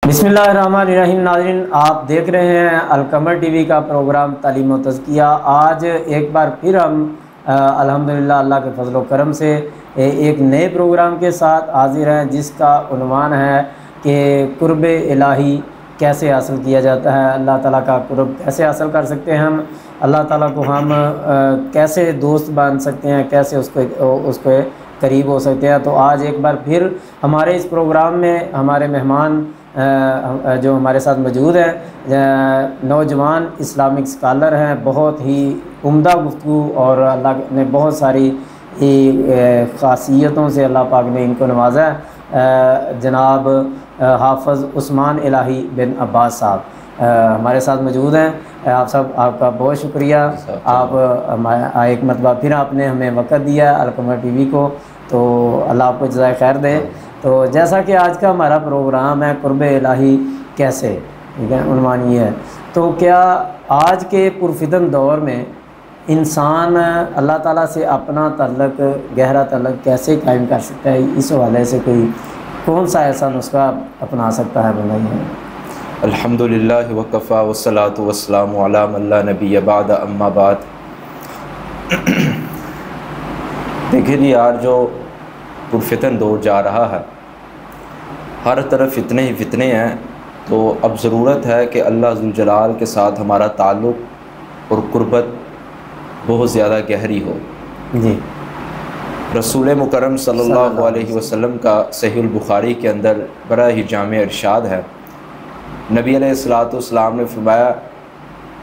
बिस्मिल्लाहिर्रहमानिर्रहीम। नाज़रीन, आप देख रहे हैं अलकमर टीवी का प्रोग्राम तालीम व तज़किया। आज एक बार फिर हम अल्हम्दुलिल्लाह अल्लाह के फजल व करम से एक नए प्रोग्राम के साथ हाजिर हैं, जिसका उन्वान है कि कुर्ब इलाही कैसे हासिल किया जाता है, अल्लाह ताला का कुर्ब कैसे हासिल कर सकते हैं हम, अल्लाह ताला को हम कैसे दोस्त बन सकते हैं, कैसे उसको करीब हो सकते हैं। तो आज एक बार फिर हमारे इस प्रोग्राम में हमारे मेहमान जो हमारे साथ मौजूद हैं, नौजवान इस्लामिक स्कॉलर हैं, बहुत ही उम्दा गुफ्तगू और अल्लाह ने बहुत सारी ख़ासियतों से अल्लाह पाक ने इनको नवाजा है। जनाब हाफ़िज़ उस्मान इलाही बिन अब्बास साहब हमारे साथ मौजूद हैं। आप सब आपका बहुत शुक्रिया। आप एक मरतबा फिर आपने हमें वक़्त दिया अलकमर टीवी को, तो अल्लाह आपको जज़ाए खैर दे। तो जैसा कि आज का हमारा प्रोग्राम है कुर्ब इलाही कैसे, ठीक है, उन्वान ये है। तो क्या आज के पुरफितन दौर में इंसान अल्लाह ताला से अपना तल्लक, गहरा तल्लक कैसे कायम कर सकता है, इस हवाले से कोई कौन सा ऐसा नुस्खा अपना सकता है बताइए। अल्हम्दुलिल्लाह वकफ़ा वस्सलातु वस्सलामु अला मन ला नबिय्य बाद अम्मा बाद। देखिए जी, यार जो पुरफितन दौर जा रहा है, हर तरफ फितने ही फितने हैं। तो अब ज़रूरत है कि अल्लाह ज़ुल जलाल के साथ हमारा ताल्लुक़ और कुर्बत बहुत ज़्यादा गहरी हो। जी, रसूल मुकरम सल्लल्लाहु अलैहि वसल्लम का सहीह बुखारी के अंदर बड़ा ही जामे इरशाद है। नबी अलैहिस्सलातु वस्सलाम ने फरमाया,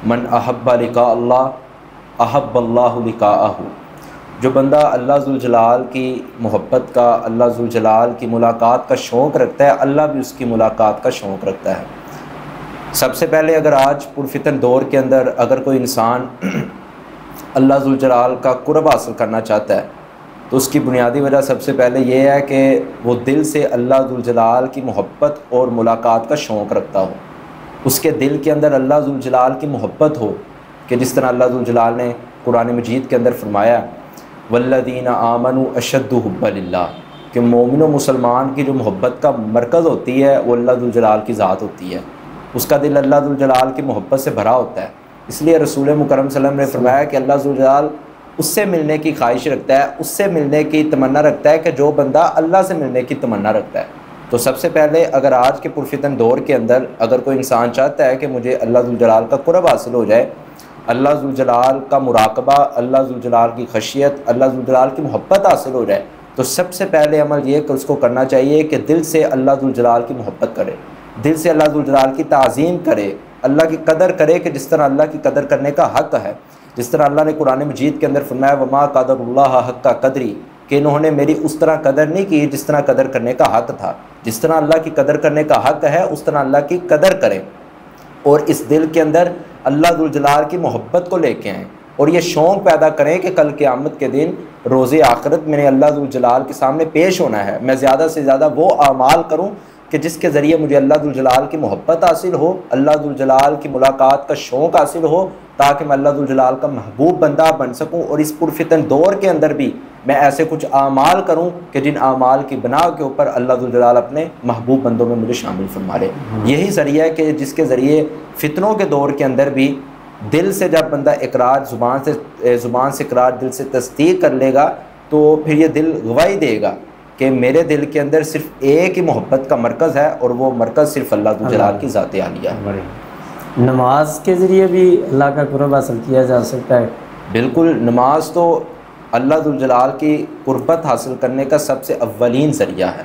मन अहब्बा लिक़ा अल्लाह अहब्बल्लाहु लिक़ाअहु। जो बंदा अल्लाह ज़ुल जलाल की मोहब्बत का, अल्लाह ज़ुल जलाल की मुलाकात का शौक़ रखता है, अल्लाह भी उसकी मुलाकात का शौक़ रखता है। सबसे पहले अगर आज पुरफितन दौर के अंदर अगर कोई इंसान अल्लाह ज़ुल जलाल का कुर्ब हासिल करना चाहता है, तो उसकी बुनियादी वजह सबसे पहले ये है कि वो दिल से अल्लाह ज़ुल जलाल की मोहब्बत और मुलाकात का शौक़ रखता हो। उसके दिल के अंदर अल्लाह ज़ुल जलाल की मोहब्बत हो, कि जिस तरह अल्लाह ज़ुल जलाल ने कुरान मजीद के अंदर फरमाया, वल्लदीना आमनु अशद्दु हुब्बा लिल्लाह, कि मोमिन व मुसलमान की जो मोहब्बत का मरकज़ होती है वो अल्लाह ज़ुल जलाल की ज़ात होती है। उसका दिल अल्लाह ज़ुल जलाल की मोहब्बत से भरा होता है। इसलिए रसूल मुकरम सल्लल्लाहु अलैहि वसल्लम ने फरमाया कि अल्लाह ज़ुल जलाल उससे मिलने की ख्वाहिश रखता है, उससे मिलने की तमन्ना रखता है कि जो बंदा अल्लाह से मिलने की तमन्ना रखता है। तो सबसे पहले अगर आज के पुरफितन दौर के अंदर अगर कोई इंसान चाहता है कि मुझे अल्लाह ज़ुल जलाल का कुर्ब हासिल हो जाए, अल्लाह ज़ुल जलाल का मुराकबा, अल्लाह ज़ुल जलाल की खशियत, अल्लाह ज़ुल जलाल की मोहब्बत हासिल हो जाए, तो सबसे पहले अमल ये कि उसको करना चाहिए कि दिल से अल्लाह ज़ुल जलाल की मोहब्बत करे, दिल से अल्लाह ज़ुल जलाल की ताज़ीम करे, अल्लाह की कदर करे, कि जिस तरह अल्लाह की कदर करने का हक़ है। जिस तरह अल्लाह ने कुरान मजीद के अंदर फरमाया, वमा क़दरुल्लाह हक़्क़ क़द्री, कि इन्होंने मेरी उस तरह कदर नहीं की जिस तरह कदर करने का हक़ था। जिस तरह अल्लाह की कदर करने का हक़ है, उस तरह अल्लाह की कदर करें, और इस दिल के अंदर अल्लाह ज़ुल जलाल की मोहब्बत को लेके आएँ, और ये शौक़ पैदा करें कि कल क़यामत के दिन रोज़े आखिरत मैंने अल्लाह ज़ुल जलाल के सामने पेश होना है। मैं ज़्यादा से ज़्यादा वो आमाल करूँ कि जिसके ज़रिए मुझे अल्लाह ज़ुल जलाल की मोहब्बत हासिल हो, अल्लाह ज़ुल जलाल की मुलाकात का शौक़ हासिल हो, ताकि मैं अल्लाह ज़ुल जलाल का महबूब बंदा बन सकूँ। और इस पुरफितन दौर के अंदर भी मैं ऐसे कुछ आमाल करूँ कि जिन आमाल की बना के ऊपर अल्लाह ज़ुल जलाल अपने महबूब बंदों में मुझे शामिल फरमा ले। यही ज़रिया है कि जिसके ज़रिए फ़ितनों के दौर के अंदर भी दिल से जब बंदा इकरार ज़ुबान से इकरार, दिल से तस्दीक कर लेगा, तो फिर ये दिल गवाही देगा कि मेरे दिल के अंदर सिर्फ़ एक ही मोहब्बत का मरकज़ है, और वो मरकज़ सिर्फ़ अल्लाह ज़ुल जलाल की ज़ात आलिया है। नमाज के ज़रिए भी अल्लाह का कुर्ब हासिल किया जा सकता है। बिल्कुल, नमाज तो अल्लाह ज़ुल जलाल की कुर्बत हासिल करने का सबसे अव्वलीन ज़रिया है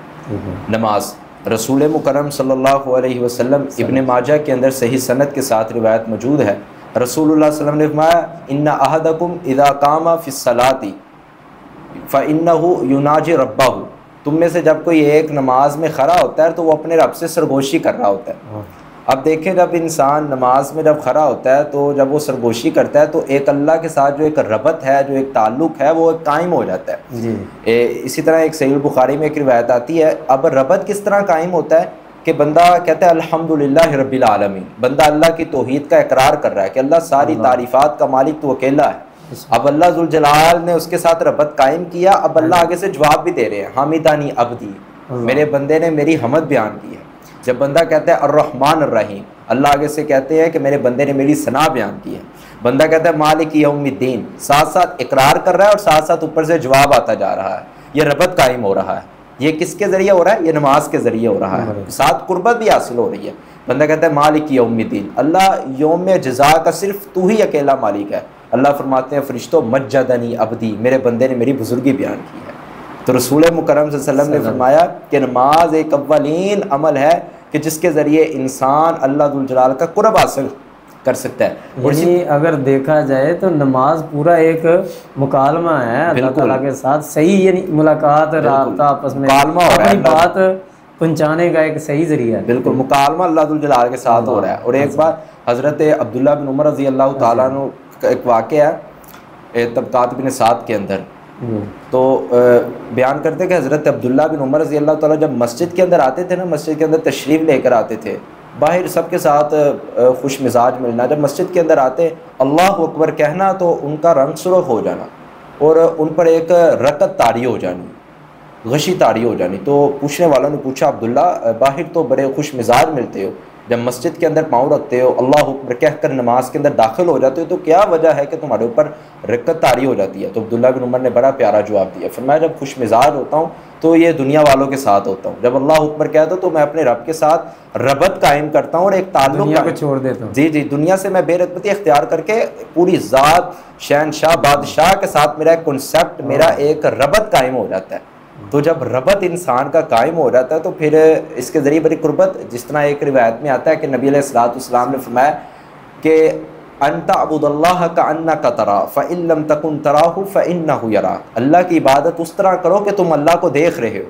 नमाज। रसूल मुकरम सल्लल्लाहु अलैहि वसल्लम इब्न माजा के अंदर सही सनद के साथ रिवायत मौजूद है। रसूलुल्लाह सल्लल्लाहु अलैहि वसल्लम ने फरमाया, इन्ना अहदकुम इज़ा कामा फ़िस्सलाती फ़इन्नहु युनाजी रब्बहु। तुम में से जब कोई एक नमाज में खड़ा होता है तो वो अपने रब से सरगोशी कर रहा होता है। अब देखें, जब इंसान नमाज में जब खड़ा होता है तो जब वो सरगोशी करता है तो एक अल्लाह के साथ जो एक रबत है, जो एक ताल्लुक़ है, वो कायम हो जाता है जी। इसी तरह एक सहीह बुखारी में एक रिवायत आती है। अब रबत किस तरह कायम होता है कि बंदा कहता है अल्हम्दुलिल्लाह रब्बिल आलमीन, बंदा अल्लाह की तौहीद का इकरार कर रहा है कि अल्लाह सारी तारीफ़ात का मालिक तो अकेला है। अब अल्लाह ज़ुल जलाल ने उसके साथ रबत कायम किया। अब अल्लाह आगे से जवाब भी दे रहे हैं, हामिदानी अब्दी, मेरे बंदे ने मेरी हमद बयान की है। जब बंदा कहता है अर्रहमान अर्रहीम, अल्लाह आगे से कहते हैं कि मेरे बंदे ने मेरी सना बयान की है। बंदा कहता है मालिक यौमिद्दीन, साथ साथ इकरार कर रहा है और साथ साथ ऊपर से जवाब आता जा रहा है। ये रबत कायम हो रहा है। ये किसके ज़रिए हो रहा है? ये नमाज के ज़रिए हो रहा है, साथ कुर्बत भी हासिल हो रही है। बंदा कहता है मालिक यौमिद्दीन, अल्लाह यौम जज़ा का सिर्फ तू ही अकेला मालिक है। अल्लाह फरमाते हैं फरिश्तों मज्जदनी अब्दी, मेरे बंदे ने मेरी बुजुर्गी बयान की है। तो रसूल मुकर्रम सल्लल्लाहु अलैहि वसल्लम ने फरमाया कि नमाज एक अव्वलीन अमल है कि जिसके ज़रिए इंसान अल्लाह दुल जलाल का कुर्ब हासिल कर सकता है। और यानी अगर देखा जाए तो नमाज पूरा एक मुकालमा है अल्लाह ताला के साथ, सही यानी मुलाकात, राब्ता, आपस में अपनी बात पहुँचाने का एक सही जरिया है। बिल्कुल मुकालमा अल्लाह दुल जलाल के साथ हो रहा है। और एक बार हज़रत अब्दुल्लाह बिन उमर रज़ी अल्लाह ताला अन्हु का एक वाक़या है तबक़ात बिन साद के अंदर, तो बयान करते कि हज़रत अब्दुल्लाह बिन उमर रज़ी अल्लाह ताला जब मस्जिद के अंदर आते थे ना, मस्जिद के अंदर तशरीफ़ लेकर आते थे, बाहर सबके साथ खुश मिजाज मिलना, जब मस्जिद के अंदर आते अल्लाह अकबर कहना तो उनका रंग सुर्ख हो जाना और उन पर एक रकत तारी हो जानी, गशी तारी हो जानी। तो पूछने वालों ने पूछा अब्दुल्ला बाहर तो बड़े खुश मिजाज मिलते हो, जब मस्जिद के अंदर पाँव रखते हो, अल्लाह अकबर कहकर नमाज के अंदर दाखिल हो जाते हो, तो क्या वजह है कि तुम्हारे ऊपर रकत तारी हो जाती है? तो अब्दुल्ला बिन उमर ने बड़ा प्यारा जवाब दिया, फरमाया जब खुश मिजाज होता हूँ तो ये दुनिया वालों के साथ होता हूँ, जब अल्लाह अकबर कहता हूँ तो मैं अपने रब के साथ रबत कायम करता हूँ और एक ताल्लुक को छोड़ देता हूँ। जी, दुनिया से मैं बेरगबती इख्तियार करके पूरी ज़ात शहनशाह बादशाह के साथ मेरा एक कॉन्सेप्ट, मेरा एक रबत कायम हो जाता है। तो जब रबत इंसान का कायम हो जाता है तो फिर इसके ज़रिए बड़ी कुर्बत, जिस तरह एक रिवायत में आता है कि नबी अलैहिस्सलाम ने फरमाया कि अंता अबुदल्लाह का अन्ना का तरा फ़इल्लम तकुन तराहु फ़इन्नहु यराक, अल्लाह की इबादत उस तरह करो कि तुम अल्लाह को देख रहे हो।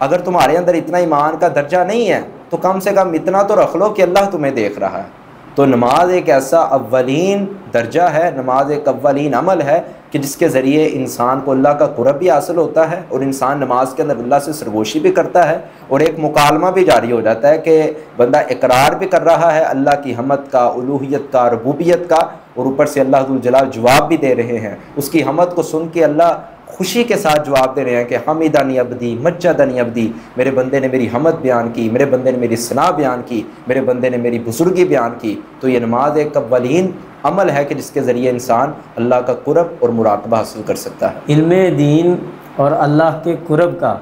अगर तुम्हारे अंदर इतना ईमान का दर्जा नहीं है तो कम से कम इतना तो रख लो कि अल्लाह तुम्हें देख रहा है। तो नमाज एक ऐसा अव्वलीन दर्जा है, नमाज एक अव्वलीन अमल है कि जिसके ज़रिए इंसान को अल्लाह का कुर्ब भी हासिल होता है और इंसान नमाज के अंदर अल्लाह से सरगोशी भी करता है और एक मुकालमा भी जारी हो जाता है कि बंदा इकरार भी कर रहा है अल्लाह की हमद का, उलूहियत का, रबूबियत का, और ऊपर से अल्लाह दुल जलाल जवाब भी दे रहे हैं। उसकी हमद को सुन के अल्लाह खुशी के साथ जवाब दे रहे हैं कि हमीदानी अब्दी मज्जदनी अब्दी, मेरे बंदे ने मेरी हमद बयान की, मेरे बंदे ने मेरी सना बयान की, मेरे बंदे ने मेरी बुजुर्गी बयान की। तो ये नमाज एक अव्वलीन अमल है कि जिसके ज़रिए इंसान अल्लाह का कुर्ब और मुराकबा हासिल कर सकता है। इल्मे दीन और अल्लाह के कुर्ब का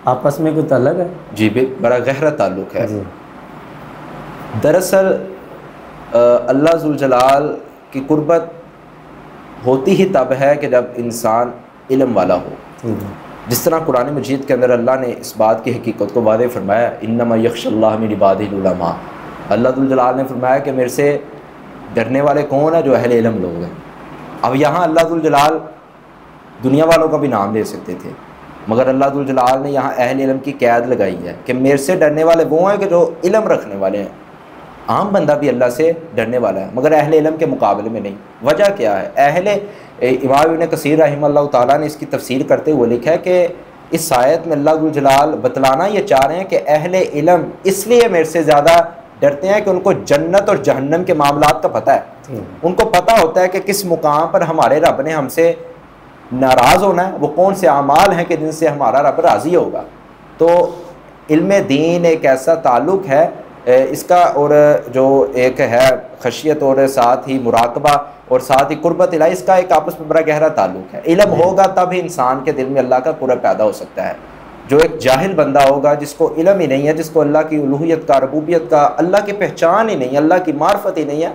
आपस में कुछ अलग है? जी, बड़ा गहरा ताल्लुक़ है। दरअसल अल्लाह जुल जलाल की कुर्बत होती ही तब है कि जब इंसान इल्म वाला हो। जिस तरह कुरान मजीद के अंदर अल्लाह ने इस बात की हकीकत को वादे फरमाया, इन्नमा यख्शल्लाह मिन इबादिल उलमा, अल्लाह दुल जलाल ने फरमाया कि मेरे से डरने वाले कौन है? जो अहले इल्म लोग हैं। अब यहाँ अल्लाह दुल जलाल दुनिया वालों का भी नाम ले सकते थे, मगर अल्लाह दुल जलाल ने यहाँ अहले इल्म की कैद लगाई है कि मेरे से डरने वाले वो हैं कि जो इल्म रखने वाले हैं। आम बंदा भी अल्लाह से डरने वाला है मगर अहले इल्म के मुकाबले में नहीं। वजह क्या है? इमाम इब्न कसीर रहमतुल्लाह ताला ने इसकी तफसीर करते हुए लिखा है कि इस आयत में अल्लाह जुल जलाल बतलाना ये चाह रहे हैं कि अहले इल्म इसलिए मेरे से ज़्यादा डरते हैं कि उनको जन्नत और जहन्नम के मामलात का पता है। उनको पता होता है कि किस मुकाम पर हमारे रब ने हमसे नाराज़ होना है, वो कौन से अमाल हैं कि जिनसे हमारा रब राज़ी होगा। तो इल्म दीन एक ऐसा ताल्लुक़ है इसका, और जो एक है खशियत और साथ ही मुराकबा और साथ ही कुर्बत इलाही, इसका एक आपस में बड़ा गहरा ताल्लुक़ है। इल्म होगा तब ही इंसान के दिल में अल्लाह का कुर्ब पैदा हो सकता है। जो एक जाहिल बंदा होगा जिसको इल्म ही नहीं है, जिसको अल्लाह की उलूहियत का, रबूबियत का, अल्लाह की पहचान ही नहीं, अल्लाह की मार्फत ही नहीं है,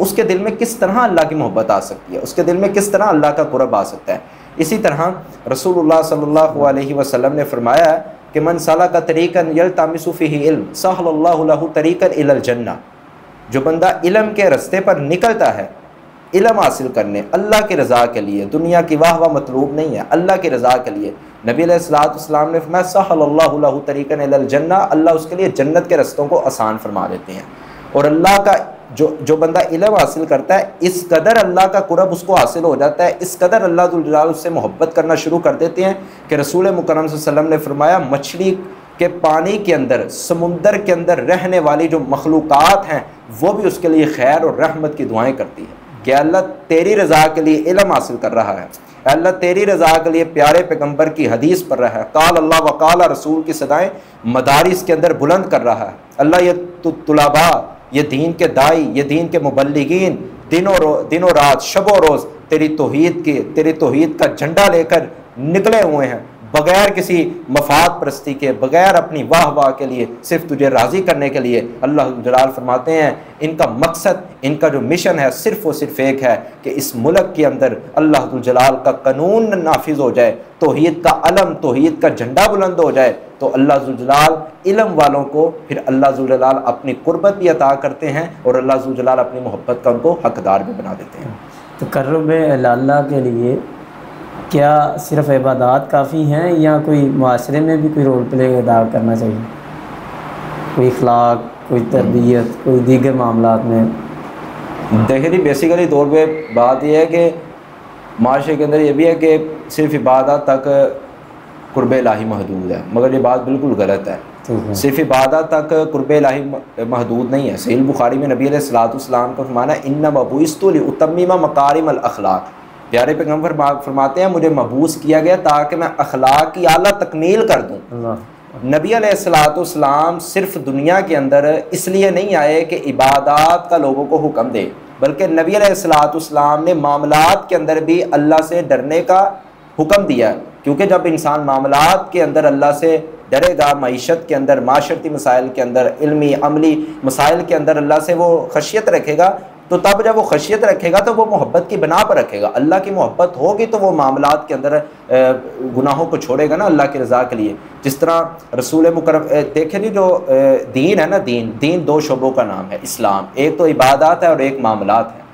उसके दिल में किस तरह अल्लाह की मोहब्बत आ सकती है, उसके दिल में किस तरह अल्लाह का कुर्ब आ सकता है। इसी तरह रसूलुल्लाह सल्लल्लाहु अलैहि वसल्लम ने फरमाया कि मन सलका तरीक़न यल्तमिसु फ़ीही इल्म सहलल्लाहु लहु तरीक़न इलल जन्नह, जो बंदा इल्म के रास्ते पर निकलता है इल्म हासिल करने अल्लाह की रज़ा के लिए, दुनिया की वाह वाह मतलूब नहीं है, अल्लाह की रज़ा के लिए, नबी अलैहिस्सलाम ने फरमाया सहलल्लाहु लहु तरीक़न इलल जन्नह, अल्लाह उसके लिए जन्नत के रस्तों को आसान फरमा देते हैं। और अल्लाह का जो बंदा इल्म हासिल करता है, इस कदर अल्लाह का कुर्ब उसको हासिल हो जाता है, इस कदर अल्लाह जुल जलाल उससे मोहब्बत करना शुरू कर देते हैं कि रसूल मुकर्रम सल्लल्लाहु अलैहि वसल्लम ने फरमाया मछली के पानी के अंदर, समुंदर के अंदर रहने वाली जो मखलूक़ात हैं वो भी उसके लिए खैर और रहमत की दुआएं करती है कि अल्लाह तेरी रज़ा के लिए इल्म हासिल कर रहा है, अल्लाह तेरी रज़ा के लिए प्यारे पैगंबर की हदीस पढ़ रहा है, काल अल्लाह व काल रसूल की सदाएं मदारिस के अंदर बुलंद कर रहा है। अल्लाह ये तुलबा, ये दीन के दाई, ये दीन के मुबल्लिगीन दिनों रात शबो रोज़ तेरी तौहीद का झंडा लेकर निकले हुए हैं, बगैर किसी मफाद परस्ती के, बगैर अपनी वाह वाह के लिए, सिर्फ तुझे राज़ी करने के लिए। अल्लाह जलाल फरमाते हैं इनका मकसद, इनका जो मिशन है सिर्फ़ और सिर्फ एक है कि इस मुल्क के अंदर अल्लाह जलाल का कानून नाफिज हो जाए, तौहीद का अलम, तौहीद का झंडा बुलंद हो जाए। तो अल्लाह जलाल इल्म वालों को फिर अल्लाह जलाल अपनी कुर्बत भी अता करते हैं और अल्लाह जलाल अपनी मोहब्बत का उनको हकदार भी बना देते हैं। तो कर्रब अल्लाह के लिए क्या सिर्फ़ इबादत काफ़ी हैं या कोई माशरे में भी कोई रोल प्ले अदा करना चाहिए, कोई अखलाक, कोई तरबियत, कोई दीगर मामलात में? देखिए जी, बेसिकली तौर पे बात यह है कि माशरे के अंदर ये भी है कि सिर्फ इबादत तक कुर्ब इलाही महदूद है, मगर ये बात बिल्कुल गलत है। सिर्फ इबादत तक कुर्ब इलाही महदूद नहीं है। सहीह बुखारी में नबी अलैहिस्सलाम को फरमाना इन्नमा बुइस्तु लिउतम्मिमा मकारिमल अखलाक, प्यारे पैगंबर फरमाते हैं मुझे मबूस किया गया ताकि मैं अखलाक की आला तकमील कर दूँ। नबी अलैहिस्सलाम सिर्फ दुनिया के अंदर इसलिए नहीं आए कि इबादत का लोगों को हुक्म दे, बल्कि नबी अलैहिस्सलाम ने मामलात के अंदर भी अल्लाह से डरने का हुक्म दिया, क्योंकि जब इंसान मामलात के अंदर अल्लाह से डरेगा, मईशत के अंदर, माशरती मसाइल के अंदर, इल्मी अमली मसाइल के अंदर अल्लाह से वो खशियत रखेगा, तो तब जब वो खशियत रखेगा तो वो मोहब्बत की बना पर रखेगा। अल्लाह की मोहब्बत होगी तो वो मामलात के अंदर गुनाहों को छोड़ेगा ना अल्लाह की रज़ा के लिए। जिस तरह रसूल मुकरम देखें नहीं, जो दीन है ना, दीन दो शोबों का नाम है इस्लाम, एक तो इबादत है और एक मामलात है।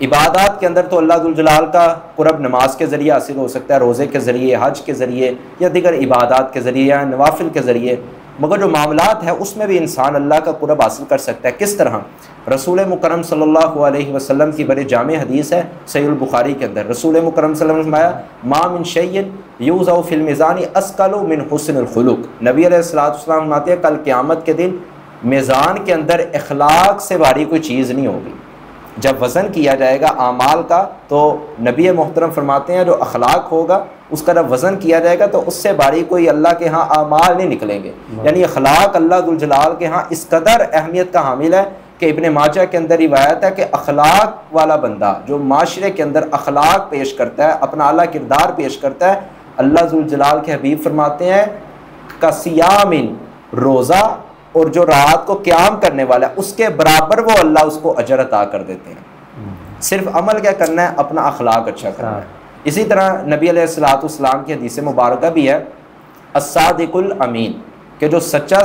इबादत के अंदर तो अल्लाह जुल जलाल का कुर्ब नमाज के ज़रिए हासिल हो सकता है, रोज़े के ज़रिए, हज के ज़रिए या दीगर इबादत के ज़रिए या नवाफिल के ज़रिए, मगर जो मामलात है उसमें भी इंसान अल्लाह का कुर्ब हासिल कर सकता है। किस तरह? रसूल मुकरम सल्लल्लाहु अलैहि वसल्लम की बड़ी जामे हदीस है सहीह बुखारी के अंदर, रसूल मुकरम सल्लल्लाहु अलैहि वसल्लम ने फरमाया मा मिन शैइन यूज़अ फिल मीज़ानी अस्क़लु मिन हुस्निल खुलुक़। नबी अलैहिस्सलाम फरमाते हैं कल क़यामत के दिन मीज़ान के अंदर अखलाक से भारी कोई चीज़ नहीं होगी। जब वज़न किया जाएगा आमाल का, तो नबी मोहतरम फरमाते हैं जो अखलाक होगा उसका जब वज़न किया जाएगा तो उससे भारी कोई अल्लाह के यहाँ आमाल नहीं निकलेंगे। यानी अखलाक अल्लाह जुल जलाल के यहाँ इस कदर अहमियत का हामिल है कि इब्ने माजा के अंदर रिवायत है कि अखलाक वाला बंदा जो माशरे के अंदर अखलाक पेश करता है, अपना आला किरदार पेश करता है, अल्लाह जुल जलाल के हबीब फरमाते हैं का सियामिन, रोज़ा और जो रात को क़याम करने वाला है उसके बराबर वो अल्लाह उसको अजर अता कर देते हैं। सिर्फ अमल क्या करना है? अपना अखलाक अच्छा करना है। इसी तरह नबी अलैहिस्सलाम की हदीस मुबारक भी है अस्सादिकुल अमीन, कि जो सच्चा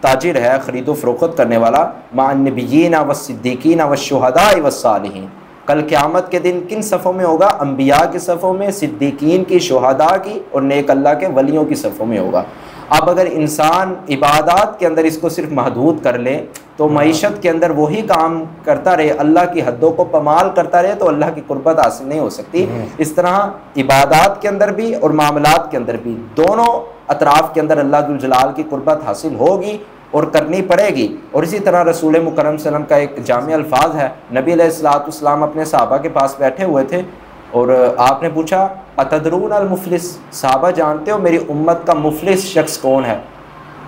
ताजिर है, ख़रीदो फ़रोख्त करने वाला, माअन नबिय्यीना व सिद्दीक़ीना व शुहदा व सालिहीन, कल क़यामत के दिन किन सफ़ों में होगा? अम्बिया की सफ़ों में, सिद्दीकीन की, शुहदा की और नेक अल्लाह के वलियों की सफ़ों में होगा। अब अगर इंसान इबादत के अंदर इसको सिर्फ महदूद कर ले तो मईशत के अंदर वही काम करता रहे, अल्लाह की हदों को पमाल करता रहे, तो अल्लाह की कुर्बत हासिल नहीं हो सकती। इस तरह इबादत के अंदर भी और मामलात के अंदर भी, दोनों अतराफ़ के अंदर अल्लाह जुल जलाल की कुर्बत हासिल होगी और करनी पड़ेगी। और इसी तरह रसूल मुकरम सल्लम का एक जामे अल्फाज है, नबी अलैहिस्सलाम अपने सहाबा के पास बैठे हुए थे और आपने पूछा अतदरून अल मुफलिस, सहाबा जानते हो मेरी उम्मत का मुफलिस शख्स कौन है,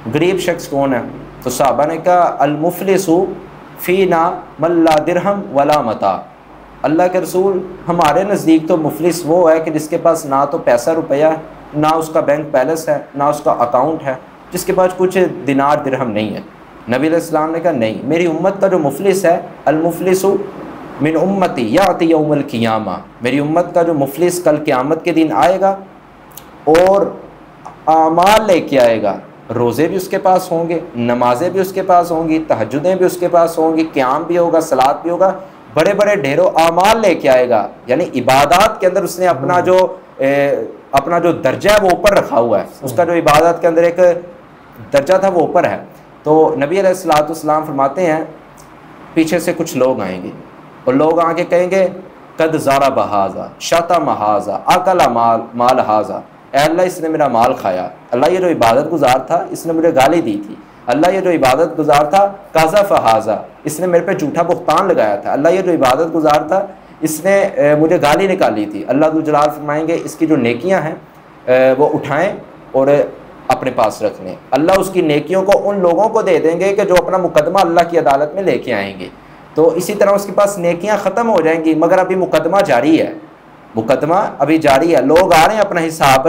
गरीब शख्स कौन है? तो सहाबा ने कहा अल मुफलिसु फ़ीना मल्ला दिरहम वला मता, अल्लाह के रसूल हमारे नज़दीक तो मुफलिस वो है कि जिसके पास ना तो पैसा रुपया, ना उसका बैंक बैलेंस है, ना उसका अकाउंट है, जिसके पास कुछ दिनार दिरहम नहीं है। नबी अलैहिस्सलाम ने कहा नहीं, मेरी उम्मत का जो मुफलिस है अल मुफलिसु मिन उम्मती याति यौमुल क़ियामा, मेरी उम्मत का जो मुफलिस कल क़यामत के दिन आएगा और आमाल लेके आएगा, रोज़े भी उसके पास होंगे, नमाजें भी उसके पास होंगी, तहज्जुदें भी उसके पास होंगी, क़याम भी होगा, सलात भी होगा, बड़े बड़े ढेरों आमाल लेके आएगा। यानी इबादत के अंदर उसने अपना जो दर्जा है वो ऊपर रखा हुआ है, उसका जो इबादत के अंदर एक दर्जा था वो ऊपर है। तो नबी अलैहिस्सलाम फरमाते हैं पीछे से कुछ लोग आएंगे और लोग आके कहेंगे कद ज़ारा बहाजा शता महाजा अकला माल हाजा, अल्लाह इसने मेरा माल खाया, अल्लाह ये जो इबादत गुजार था इसने मुझे गाली दी थी, अल्लाह ये जो इबादत गुजार था काज़ा फ़हाजा, इसने मेरे पे झूठा बुख्तान लगाया था, अल्लाह ये जो इबादत गुजार था इसने मुझे गाली निकाली थी, अल्लाह जुल जलाल फरमाएंगे इसकी जो नेकियां हैं वो उठाएं और अपने पास रख लें। अल्लाह उसकी नेकियों को उन लोगों को दे देंगे कि जो अपना मुकदमा अल्लाह की अदालत में लेके आएंगे। तो इसी तरह उसके पास नेकियां ख़त्म हो जाएंगी, मगर अभी मुकदमा जारी है, मुकदमा अभी जारी है, लोग आ रहे हैं अपना हिसाब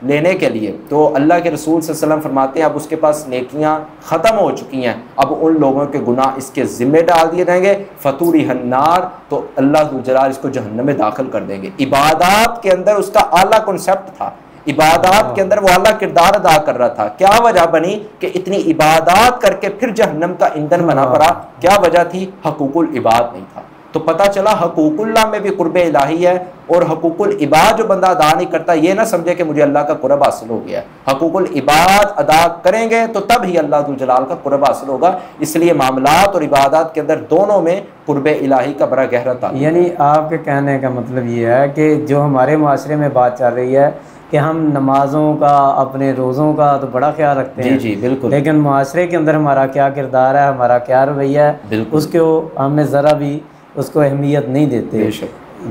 लेने के लिए। तो अल्लाह के रसूल सल्लल्लाहु अलैहि वसल्लम फरमाते हैं अब उसके पास नेकियां ख़त्म हो चुकी हैं, अब उन लोगों के गुनाह इसके ज़िम्मे डाल दिए जाएंगे, फतूरी हन्नार, तो अल्लाह जुल जलाल इसको जहन्नम में दाखिल कर देंगे। इबादत के अंदर उसका आला कॉन्सेप्ट था, इबादत के अंदर वो आला किरदार अदा कर रहा था। क्या वजह बनी कि इतनी इबादत करके फिर जहन्नम का ईंधन बना पड़ा? क्या वजह थी? हकूकुल इबाद नहीं था। तो पता चला हकूकुल्लाह में भी कुर्ब इलाही है, और हकूकुल इबाद जो बंदा अदा नहीं करता ये ना समझे कि मुझे अल्लाह का कुर्ब हासिल हो गया। हकूकुल इबाद अदा करेंगे तो तब ही अल्लाह जुल जलाल का कुर्ब हासिल होगा। इसलिए मामलात और इबादत के अंदर दोनों में कुर्ब इलाही का बड़ा गहरा ताल्लुक। यानी आपके कहने का मतलब ये है कि जो हमारे माशरे में बात चल रही है कि हम नमाज़ों का, अपने रोज़ों का तो बड़ा ख्याल रखते हैं, जी बिल्कुल, लेकिन माशरे के अंदर हमारा क्या किरदार है, हमारा क्या रवैया है, उसको हमने ज़रा भी उसको अहमियत नहीं देते,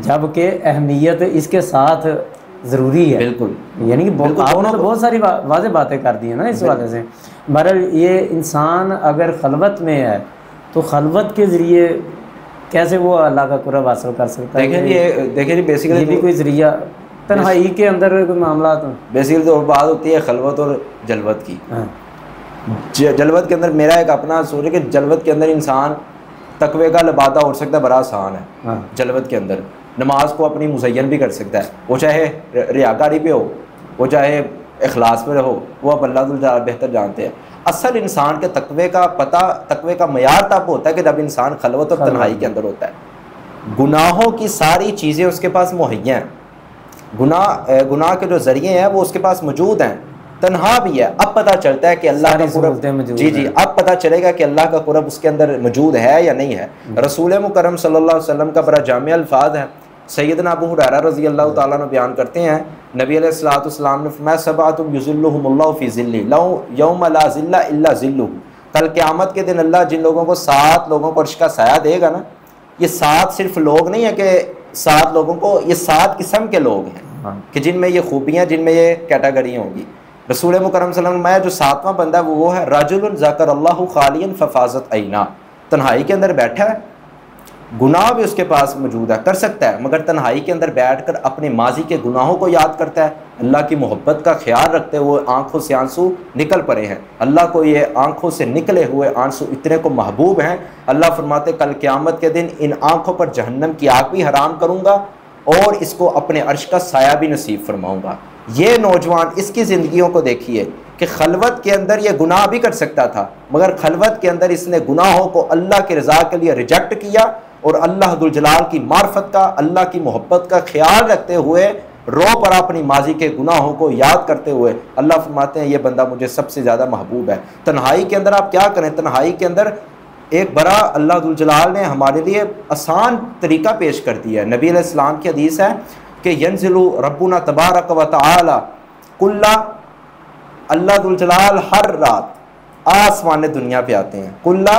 जबकि अहमियत इसके साथ ज़रूरी है। बिल्कुल, यानी कि आपने तो बहुत सारी वाज़ेह बातें कर दी हैं ना इस वाले से। बहरहाल ये इंसान अगर खलवत में है तो खलवत के ज़रिए कैसे वो अल्लाह का कुर्ब हासिल कर सकता है? देखिए बेसिकली ये भी कोई ज़रिया तन्हाई के अंदर कोई मामला तो बेसिकली तो बात होती है खलवत और जलवत की। जलवत के अंदर मेरा एक अपना सूर्य कि जलवत के अंदर इंसान तकवे का लबादा हो सकता है, बड़ा आसान है। जलवत के अंदर नमाज को अपनी मुज़य्यन भी कर सकता है, वो चाहे रियाकारी पे हो, वो चाहे इखलास पे हो, वो अब अल्लाह ताला बेहतर जानते हैं। असल इंसान के तकवे का पता, तकवे का मयार तब होता है कि जब इंसान खलवत और तन्हाई के अंदर होता है। गुनाहों की सारी चीज़ें उसके पास मुहैया हैं, गुनाह के जो ज़रिए हैं वो उसके पास मौजूद हैं, तन्हा भी है। अब पता चलता है कि अल्लाह का कुर्ब, जी अब पता चलेगा कि अल्लाह का कुर्ब उसके अंदर मौजूद है या नहीं है। रसूल मुकर्रम सल्लल्लाहु अलैहि वसल्लम का बड़ा जामिया अल्फाज है। सैयदना अबू हुरैरा रज़ी अल्लाह ताला अन्हु बयान करते हैं, नबी अलैहिस्सलातु वस्सलाम ने फरमाया सबअतुम युज़िल्लुहुमुल्लाहु फ़ी ज़िल्लिही यौम ला ज़िल्ला इल्ला ज़िल्लुहु। कल क़यामत के दिन अल्लाह जिन लोगों को 7 लोगों को अर्श का साया देगा ना, ये 7 सिर्फ लोग नहीं है कि 7 लोगों को, ये 7 किस्म के लोग हैं कि जिनमें ये खूबियाँ, जिनमें ये कैटेगरी होंगी। रसूल मुकर्रम सल्लल्लाहु अलैहि वसल्लम जो 7वां बंदा है वो है रजुलुन ज़करल्लाहु खालियन फ़फ़ाज़त ऐना। तन्हाई के अंदर बैठा है, गुनाह भी उसके पास मौजूद है, कर सकता है, मगर तन्हाई के अंदर बैठकर अपने माजी के गुनाहों को याद करता है, अल्लाह की मोहब्बत का ख्याल रखते हुए आंखों से आंसू निकल पड़े हैं। अल्लाह को ये आंखों से निकले हुए आंसू इतने को महबूब हैं, अल्लाह फरमाते कल क़यामत के दिन इन आंखों पर जहन्नम की आग भी हराम करूँगा और इसको अपने अर्श का साया भी नसीब फरमाऊँगा। ये नौजवान, इसकी ज़िंदगियों को देखिए कि खलवत के अंदर ये गुनाह भी कर सकता था, मगर खलवत के अंदर इसने गुनाहों को अल्लाह की रज़ा के लिए रिजेक्ट किया और अल्लाह दुल जलाल की मार्फत का, अल्लाह की मोहब्बत का ख्याल रखते हुए रो पर अपनी माजी के गुनाहों को याद करते हुए अल्लाह फरमाते हैं ये बंदा मुझे सबसे ज़्यादा महबूब है। तन्हाई के अंदर आप क्या करें? तन्हाई के अंदर एक बड़ा अल्लाह दुल जलाल ने हमारे लिए आसान तरीका पेश कर दिया है। नबी अलैहिस्सलाम की हदीस है कि यंज़िलु रब्बुना तबारक व तआला कुल्ला, अल्लाह दुल जलाल हर रात आसमान दुनिया पे आते हैं, कुल्ला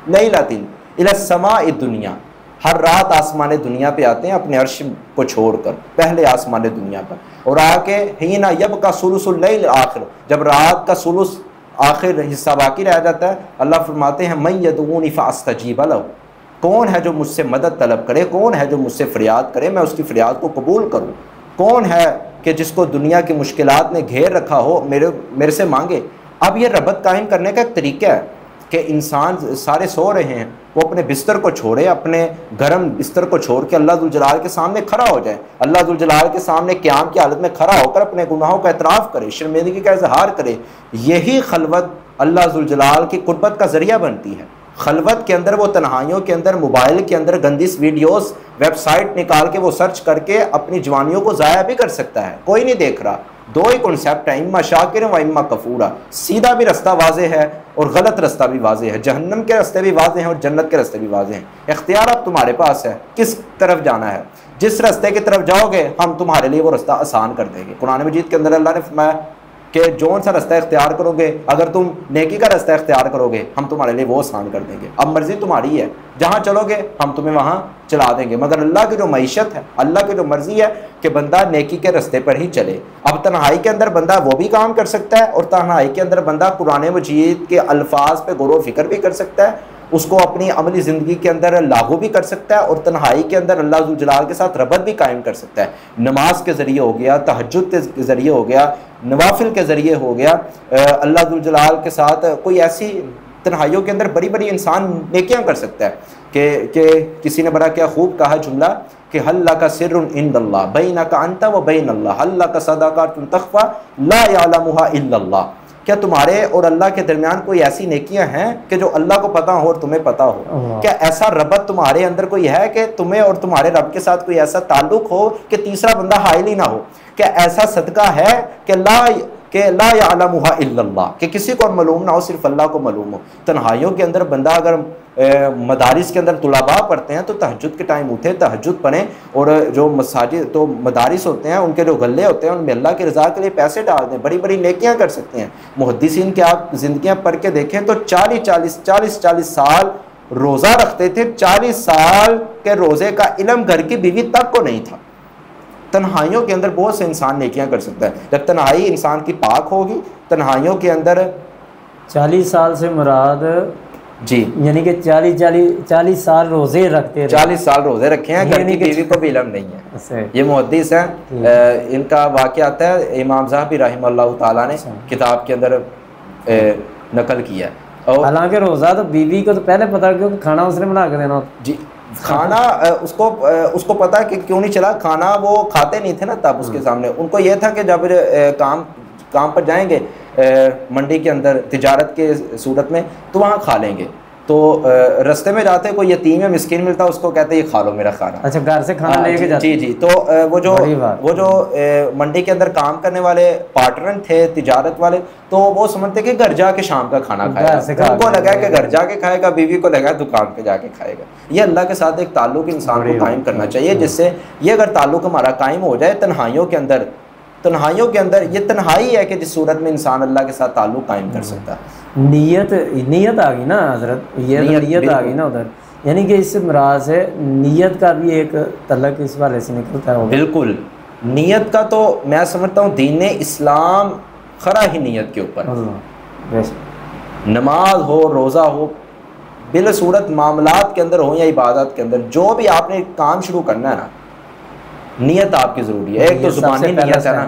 लैलतिन इला समाए दुनिया, हर रात आसमान दुनिया पे आते हैं अपने अर्श को छोड़कर, पहले आसमान दुनिया पर, और आके हीना यब का सुलुसुल लैल आखिर, जब रात का सुलुस आखिर हिस्सा बाकी रह जाता है, अल्लाह फरमाते हैं मैं यदऊनी फ़अस्तजीब लहु, कौन है जो मुझसे मदद तलब करे, कौन है जो मुझसे फ़रियाद करे, मैं उसकी फ़रियाद को कबूल करूँ, कौन है कि जिसको दुनिया की मुश्किलात ने घेर रखा हो मेरे से मांगे। अब ये रबत कायम करने का एक तरीका है कि इंसान सारे सो रहे हैं, वो अपने बिस्तर को छोड़े, अपने गर्म बिस्तर को छोड़ के अल्लाह दुल जलाल के सामने खड़ा हो जाए, अल्लाह दुल जलाल के सामने क़याम की हालत में खड़ा होकर अपने गुनाहों का एतराफ़ करे, शर्मिंदगी का इजहार करे। यही खलवत अल्लाह दुल जलाल की कुर्बत का ज़रिया बनती है। खलवत के अंदर, वो तन्हाइयों के अंदर, मोबाइल के अंदर गंदिस वीडियोस, वेबसाइट निकाल के वो सर्च करके अपनी जवानियों को ज़ाया भी कर सकता है, कोई नहीं देख रहा। दो ही कॉन्सेप्ट है, इम्मा शाकिर व इम्मा कफूरा। सीधा भी रास्ता वाज़े है और गलत रास्ता भी वाज़े है, जहन्नम के रास्ते भी वाज़े हैं और जन्नत के रास्ते भी वाज़े हैं। इख्तियार अब तुम्हारे पास है किस तरफ जाना है। जिस रास्ते की तरफ जाओगे हम तुम्हारे लिए वो रास्ता आसान कर देंगे। कुरान मजीद के अंदर अल्लाह ने फरमाया कि जौन सा रास्ता इख्तियार करोगे, अगर तुम नेकी का रास्ता इख्तियार करोगे हम तुम्हारे लिए वो आसान कर देंगे, अब मर्जी तुम्हारी है, जहाँ चलोगे हम तुम्हें वहाँ चला देंगे। मगर अल्लाह की जो मईशत है, अल्लाह की जो मर्जी है कि बंदा नेकी के रास्ते पर ही चले। अब तन्हाई के अंदर बंदा वो भी काम कर सकता है और तन्हाई के अंदर बंदा कुरान मजीद के अल्फाज पे गौर व फिक्र भी कर सकता है, उसको अपनी अमली ज़िंदगी के अंदर लागू भी कर सकता है और तन्हाई के अंदर अल्लाह ज़ुल जलाल के साथ रबत भी कायम कर सकता है। नमाज के ज़रिए हो गया, तहज्जुद के ज़रिए हो गया, नवाफिल के ज़रिए हो गया, अल्लाह ज़ुल जलाल के साथ कोई ऐसी तन्हाइयों के अंदर बड़ी बड़ी इंसान नेकियां कर सकता है कि किसी ने बड़ा क्या खूब कहा जुमला कि हल्ला का सिर्रुन इंदल्लाह बैना का अंता व बैन अल्लाह हल्ला का सदाकातुन तख्फा ला यअलमुहा इल्लल्लाह। क्या तुम्हारे और अल्लाह के दरमियान कोई ऐसी नेकियां हैं कि जो अल्लाह को पता हो और तुम्हें पता हो? क्या ऐसा रबत तुम्हारे अंदर कोई है कि तुम्हें और तुम्हारे रब के साथ कोई ऐसा ताल्लुक हो कि तीसरा बंदा हाइल ही ना हो? क्या ऐसा सदका है कि ला यअलमुहा इल्लल्लाह, कि किसी को मालूम ना हो, सिर्फ अल्लाह को मालूम हो? तन्हाइयों के अंदर बंदा अगर मदारिस के अंदर तुलबा पढ़ते हैं तो तहज्जुद के टाइम उठे, तहज्जुद पढ़ें, और जो मसाजिद तो मदारिस होते हैं उनके जो गले होते हैं उनमें अल्लाह की रज़ा के लिए पैसे डाल दें, बड़ी बड़ी नेकियां कर सकते हैं। मुहद्दिसीन की आप ज़िंदगियाँ पढ़ के देखें तो 40 साल रोज़ा रखते थे, 40 साल के रोज़े का इल्म घर की बीवी तक को नहीं था। तन्हाइयों के अंदर बहुत से इंसान नेकियां कर सकता है। जब तन्हाई इंसान की पाक होगी, तन्हाइयों के अंदर 40 साल से मुराद जी यानी कि 40 साल रोजे रखते हैं, 40 साल रोजे रखे हैं, घर की बीवी को भी इल्म नहीं है। ये मुहद्दिस हैं, इनका वाक़या आता है इमाम ज़हबी रहमतुल्लाह ताला ने किताब के अंदर नकल किया। और हालांकि रोज़ा तो बीवी को तो पहले पता, क्योंकि खाना उसने बना के देना जी, खाना उसको पता कि क्यों नहीं चला, खाना वो खाते नहीं थे ना तब उसके सामने। उनको ये था कि जब काम पर जाएंगे मंडी के अंदर तिजारत के सूरत में तो वहाँ खा लेंगे। तो रास्ते में जाते कोई यतीम या मिस्किन मिलता, उसको कहते ये खा लो मेरा खाना। अच्छा, घर से खाना लेके जाते? जी। तो वो जो मंडी के अंदर काम करने वाले पार्टनर थे तिजारत वाले, तो वो समझते कि घर जाके शाम का खाना खाएगा। उनको लगा कि घर जाके खाएगा, बीवी को लगा दुकान पे जाके खाएगा। ये अल्लाह के साथ एक ताल्लुक इंसान को कायम करना चाहिए, जिससे ये अगर ताल्लुक हमारा कायम हो जाए तन्हाइयों के अंदर ये तन्हाई है कि जिस सूरत में इंसान अल्लाह के साथ ताल्लुक कायम कर सकता है। नीयत आ गई ना हजरत, ये नीयत आ गई ना उधर, यानी कि इस मुराद से नीयत का भी एक तल्लक इस वाले से निकलता है। बिल्कुल, नीयत का तो मैं समझता हूँ दीन इस्लाम खरा ही नीयत के ऊपर। नमाज हो, रोज़ा हो, बिल सूरत मामलात के अंदर हो या इबादत के अंदर, जो भी आपने काम शुरू करना है ना, नीयत आपकी ज़रूरी है। एक तो ज़ुबानी नीयत है ना,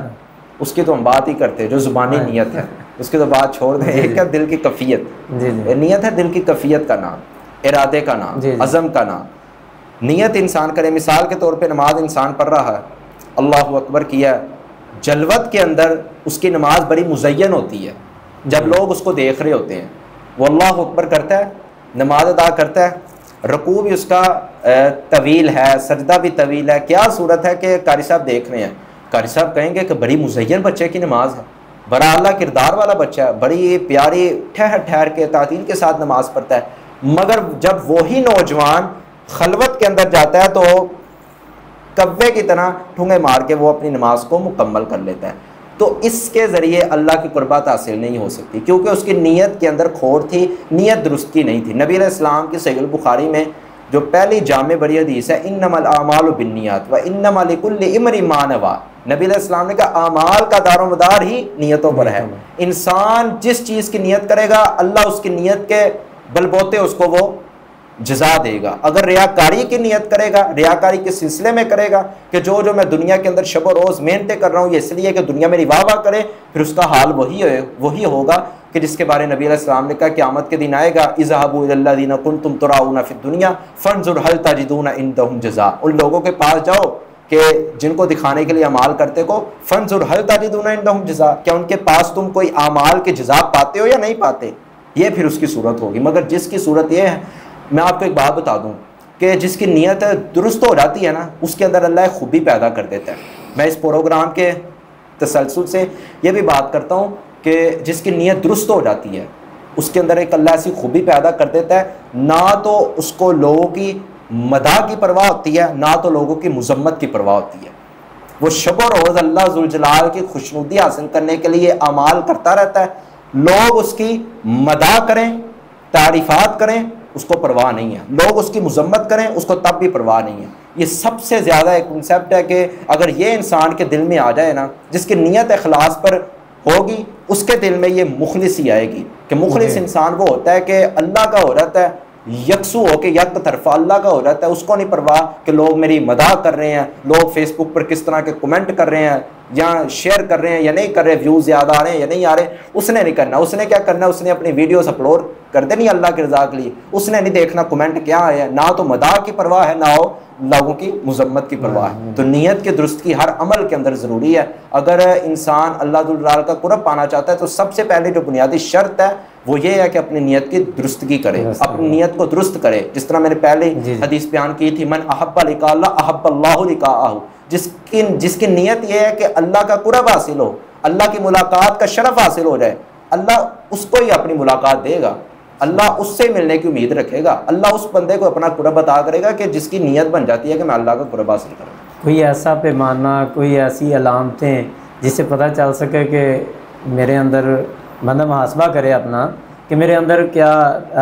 उसकी तो हम बात ही करते हैं, जो ज़ुबानी नीयत है उसकी तो बात छोड़ दें। एक क्या दिल की कफ़ियत, नीयत है दिल की कफ़ियत का नाम, इरादे का नाम, अज़म का नाम। नीयत इंसान करे, मिसाल के तौर पे नमाज इंसान पढ़ रहा है, अल्लाहु अकबर किया, जलवत के अंदर उसकी नमाज बड़ी मुज़य्यन होती है। जब लोग उसको देख रहे होते हैं, वो अल्लाहु अकबर करता है, नमाज अदा करता है, रकू भी उसका तवील है, सजदा भी तवील है। क्या सूरत है कि कारी साहब देख रहे हैं, कारी साहब कहेंगे कि बड़ी मुज़य्यन बच्चे की नमाज है, बड़ा आला किरदार वाला बच्चा है, बड़ी प्यारी ठहर के तातील के साथ नमाज पढ़ता है। मगर जब वही नौजवान खलवत के अंदर जाता है तो कव्वे की तरह ठूंगे मार के वो अपनी नमाज को मुकम्मल कर लेता है। तो इसके ज़रिए अल्लाह की कुर्बत हासिल नहीं हो सकती, क्योंकि उसकी नीयत के अंदर खोट थी, नीयत दुरुस्त की नहीं थी। नबी अलैहिस्सलाम की सहीह बुखारी में जो पहली जामे बड़ी हदीस है, इन्नमल आमालु बिन्नियात व इन्नमा लिकुल्लि इम्रिन मा नवा। नबी अलैहिस्सलाम ने कहा आमाल का दारोमदार ही नियतों पर है। इंसान जिस चीज़ की नियत करेगा अल्लाह उसकी नियत के बलबोते उसको वो जजा देगा। अगर रियाकारी की नियत करेगा, रियाकारी के सिलसिले में करेगा कि जो मैं दुनिया के अंदर शब रोज़ मेहनतें कर रहा हूँ ये इसलिए कि दुनिया मेरी वाह वाह करे, फिर उसका हाल वही होगा कि जिसके बारे नबी अलैहिस्सलाम ने कहा क़यामत के दिन आएगा, इज़हबू इलल्लज़ीना कुंतुम तुराऊना फ़िद दुनिया फ़ंज़ुर हल तजिदूना इंदहुम जज़ा। उन लोगों के पास जाओ कि जिनको दिखाने के लिए अमाल करते को, फ़ंज़ुर हल तजिदूना इंदहुम जज़ा, क्या उनके पास तुम कोई अमाल के जज़ा पाते हो या नहीं पाते? ये फिर उसकी सूरत होगी। मगर जिसकी सूरत ये है, मैं आपको एक बात बता दूं कि जिसकी नीयत दुरुस्त हो जाती है ना, उसके अंदर अल्लाह खूबी पैदा कर देता है। मैं इस प्रोग्राम के तसलसल से ये भी बात करता हूँ कि जिसकी नीयत दुरुस्त हो जाती है उसके अंदर एक अल्लाह ऐसी खूबी पैदा कर देता है, ना तो उसको लोगों की मदाह की परवाह होती है, ना तो लोगों की मुजम्मत की परवाह होती है। वो शब और रोज़ अल्लाह ज़ुल जलाल की खुशनुदी हासिल करने के लिए अमाल करता रहता है। लोग उसकी मदाह करें, तारीफ़ात करें, उसको परवाह नहीं है। लोग उसकी मजम्मत करें, उसको तब भी परवाह नहीं है। ये सबसे ज़्यादा एक कंसेप्ट है कि अगर ये इंसान के दिल में आ जाए ना, जिसकी नीयत इखलास पर होगी, उसके दिल में ये मुखलिसी आएगी। कि मुखलिस इंसान वो होता है कि अल्लाह का हो रहता है, यकसू हो के यक तरफा अल्लाह का हो रहता है। उसको नहीं परवाह कि लोग मेरी मदाह कर रहे हैं, लोग फेसबुक पर किस तरह के कमेंट कर रहे हैं, या शेयर कर रहे हैं या नहीं कर रहे, व्यूज़ ज़्यादा आ रहे हैं या नहीं आ रहे। उसने नहीं करना। उसने क्या करना, उसने अपनी वीडियोस अपलोड कर देनी अल्लाह की रज़ा के लिए। उसने नहीं देखना कमेंट क्या है, ना तो मदाह की परवाह है, ना हो लोगों की मुजम्मत की परवाह है। तो नीयत के दुरुस्त की हर अमल के अंदर ज़रूरी है। अगर इंसान अल्लाह ज़ुल जलाल का कुर्ब पाना चाहता है तो सबसे पहले जो बुनियादी शर्त है वो ये है कि अपनी नीयत की दुरुस्तगी करे, अपनी नीयत को दुरुस्त करे। जिस तरह मैंने पहले हदीस बयान की थी, मन अहब्बा लिका अल्लाह अहब्बल्लाहु लिकाअहु, जिसकी नीयत ये है कि अल्लाह का कुर्ब हासिल हो, अल्लाह की मुलाकात का शरफ हासिल हो जाए, अल्लाह उसको ही अपनी मुलाकात देगा, अल्लाह उससे मिलने की उम्मीद रखेगा। अल्लाह उस बंदे को अपना कुर्ब अता करेगा कि जिसकी नीयत बन जाती है कि मैं अल्लाह का कुर्ब हासिल करूँ। कोई ऐसा पैमाना, कोई ऐसी अलामतें जिससे पता चल सके कि मेरे अंदर मतलब मुहासबा करे अपना कि मेरे अंदर क्या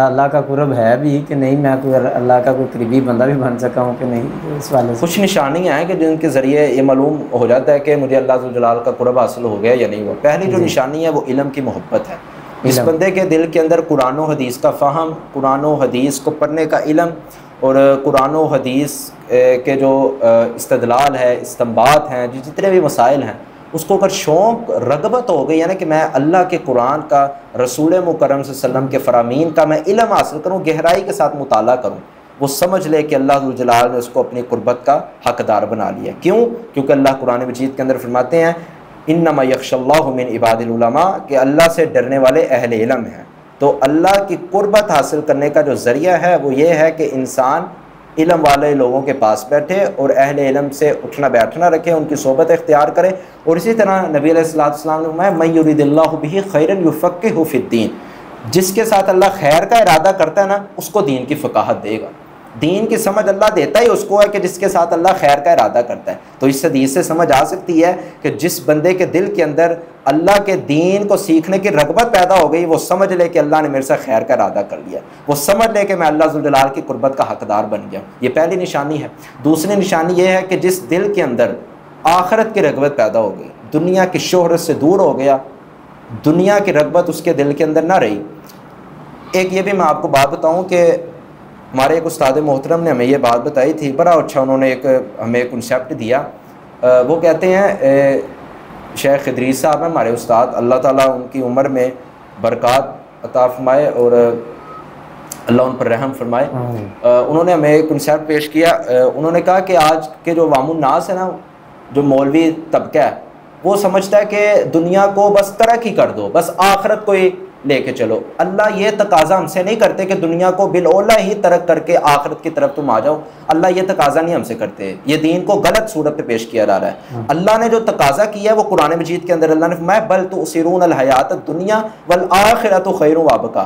अल्लाह का कुर्ब है भी कि नहीं, मैं कोई अल्लाह का कोई करीबी बंदा भी बन सका हूँ कि नहीं। इस वाले से कुछ निशानियाँ हैं कि जिनके ज़रिए ये मालूम हो जाता है कि मुझे अल्लाह ज़ुल जलाल का कुर्ब हासिल हो गया या नहीं हुआ। पहली जो निशानी है वो इल्म की मोहब्बत है। इस बंदे के दिल के अंदर कुरान और हदीस का फ़हम, कुरान और हदीस को पढ़ने का इल्म और कुरान और हदीस के जो इस्तदलाल है, इस्तंबात हैं, जो जितने भी मसाइल हैं, उसको अगर शौक़ रगबत हो गई, यानी कि मैं अल्लाह के कुरान का, रसूल मुकर्रम सल्लल्लाहु अलैहि वसल्लम के फ़रामीन का मैं इल्म हासिल करूँ, गहराई के साथ मुताला करूँ, वो समझ ले कि अल्लाह ज़ुल जलाल ने उसको अपनी कुर्बत का हकदार बना लिया। क्यों? क्योंकि अल्लाह कुरान मजीद के अंदर फरमाते हैं इन्नमा यख्शल्लाहु मिन इबादिल उलमा, कि अल्लाह से डरने वाले अहले इल्म हैं। तो अल्लाह की कुर्बत हासिल करने का जो ज़रिया है वो ये है कि इंसान इल्म वाले लोगों के पास बैठे और अहले इल्म से उठना बैठना रखे, उनकी सोबत इख्तियार करे। और इसी तरह नबी अलैहिस्सलातु वस्सलाम ने फरमाया मन युरिदिल्लाहु बिही खैरन युफ़क्किहु फ़िद्दीन, जिसके साथ अल्लाह खैर का इरादा करता है ना, उसको दीन की फ़काहत देगा। दीन की समझ अल्लाह देता ही उसको है कि जिसके साथ अल्लाह खैर का इरादा करता है। तो इस हदीस से समझ आ सकती है कि जिस बंदे के दिल के अंदर अल्लाह के दीन को सीखने की रगबत पैदा हो गई, वो समझ ले कि अल्लाह ने मेरे साथ खैर का इरादा कर लिया, वो समझ ले कि मैं अल्लाह ज़ुल जलाल की कुर्बत का हकदार बन गया। ये पहली निशानी है। दूसरी निशानी ये है कि जिस दिल के अंदर आखिरत की रगबत पैदा हो गई, दुनिया की शोहरत से दूर हो गया, दुनिया की रगबत उसके दिल के अंदर ना रही। एक ये भी मैं आपको बात बताऊँ कि हमारे एक उस्ताद मोहतरम ने हमें ये बात बताई थी, बड़ा अच्छा उन्होंने हमें एक कंसेप्ट दिया। वो कहते हैं शेख इदरीस साहब हैं हमारे उस्ताद, अल्लाह ताला उनकी उम्र में बरक़ात अता फरमाए और अल्लाह उन पर रहम फरमाए। उन्होंने हमें एक कंसेप्ट पेश किया। उन्होंने कहा कि आज के जो वामुन नास है ना, जो मौलवी तबका है, वो समझता है कि दुनिया को बस तरक्की कर दो, बस आखिरत को ही लेके चलो। अल्लाह ये तकाजा हमसे नहीं करते कि दुनिया को बिलओला ही तरक करके आखिरत की तरफ तुम आ जाओ। अल्लाह ये तकाजा नहीं हमसे करते, ये दीन को गलत सूरत पे पेश किया जा रहा है। अल्लाह ने जो तकाजा किया है वो कुरान मजीद के अंदर अल्लाह ने फरमाया बल तुसिरून अल हयात दुनिया वल आखिरतु खैरुन व अबका।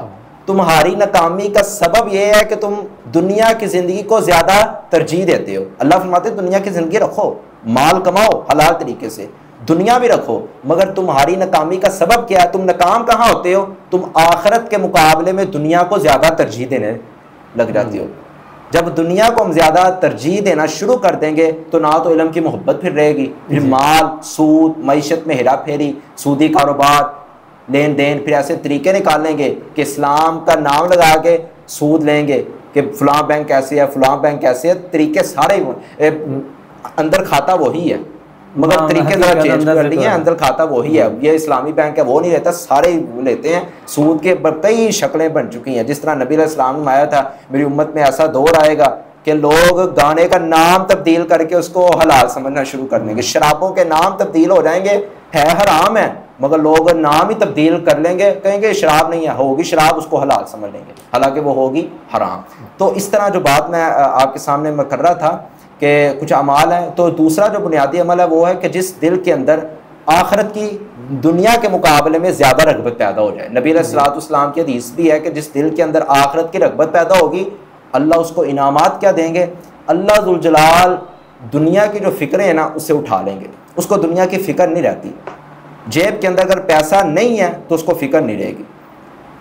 तुम्हारी नाकामी का सबब यह है कि तुम दुनिया की ज़िंदगी को ज़्यादा तरजीह देते हो। अल्लाह फरमाते दुनिया की ज़िंदगी रखो, माल कमाओ हलाल तरीके से, दुनिया भी रखो, मगर तुम्हारी नाकामी का सबब क्या है? तुम नाकाम कहाँ होते हो? तुम आखिरत के मुकाबले में दुनिया को ज़्यादा तरजीह देने लग जाती हो। जब दुनिया को हम ज़्यादा तरजीह देना शुरू कर देंगे तो ना तो इल्म की मोहब्बत फिर रहेगी, फिर माल, सूद, मईशत में हेरा फेरी, सूदी कारोबार, लेन देन, फिर ऐसे तरीके निकालेंगे कि इस्लाम का नाम लगा के सूद लेंगे कि फ़लाँ बैंक ऐसे है, फ़लाँ बैंक ऐसे है, तरीके सारे अंदर खाता वही है मगर तरीके ज़रा चेंज कर लिए, अंदर खाता वही है। ये इस्लामी बैंक है वो नहीं रहता, सारे लेते हैं। सूद के कई शक्लें बन चुकी हैं। जिस तरह नबी अलैहिस्सलाम में आया था, मेरी उम्मत में ऐसा दौर आएगा कि लोग गाने का नाम तब्दील करके उसको हलाल समझना शुरू कर देंगे, शराबों के नाम तब्दील हो जाएंगे, है हराम है मगर लोग नाम ही तब्दील कर लेंगे, कहेंगे शराब नहीं है, होगी शराब, उसको हलाल समझ लेंगे, हालांकि वो होगी हराम। तो इस तरह जो बात मैं आपके सामने मैं कर रहा था कि कुछ अमाल हैं। तो दूसरा जो बुनियादी अमल है वो है कि जिस दिल के अंदर आखिरत की दुनिया के मुकाबले में ज़्यादा रगबत पैदा हो जाए। नबी अलैहिस्सलातु वस्सलाम की हदीस भी है कि जिस दिल के अंदर आखिरत की रगबत पैदा होगी, अल्लाह उसको इनामात क्या देंगे? अल्लाह ज़ुल जलाल दुनिया की जो फ़िक्रें हैं ना उससे उठा लेंगे, उसको दुनिया की फ़िक्र नहीं रहती। जेब के अंदर अगर पैसा नहीं है तो उसको फ़िक्र नहीं रहेगी,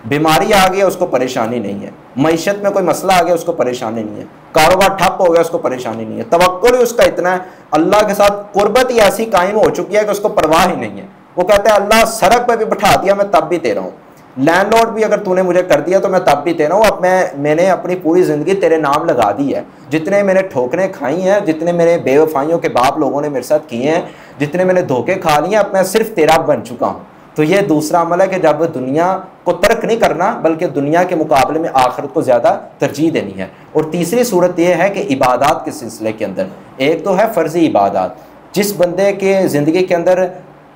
बीमारी आ गई उसको परेशानी नहीं है, मईशत में कोई मसला आ गया उसको परेशानी नहीं है, कारोबार ठप हो गया उसको परेशानी नहीं है, तवक्कुल ही उसका इतना है, अल्लाह के साथ कुर्बत ही ऐसी कायम हो चुकी है कि उसको परवाह ही नहीं है। वो कहता है अल्लाह सड़क पर भी बैठा दिया मैं तब भी तेरा हूँ, लैंडलॉर्ड भी अगर तूने मुझे कर दिया तो मैं तब भी तेरा हूँ। अब मैंने अपनी पूरी ज़िंदगी तेरे नाम लगा दी है, जितने मैंने ठोकरें खाई हैं, जितने मेरे बेवफाइयों के बाप लोगों ने मेरे साथ किए हैं, जितने मैंने धोखे खा लिए, अब मैं सिर्फ तेरा बन चुका हूँ। तो ये दूसरा अमल है कि जब दुनिया को तर्क नहीं करना बल्कि दुनिया के मुकाबले में आखिरत को ज़्यादा तरजीह देनी है। और तीसरी सूरत यह है कि इबादत के सिलसिले के अंदर एक तो है फ़र्ज़ी इबादत, जिस बंदे के ज़िंदगी के अंदर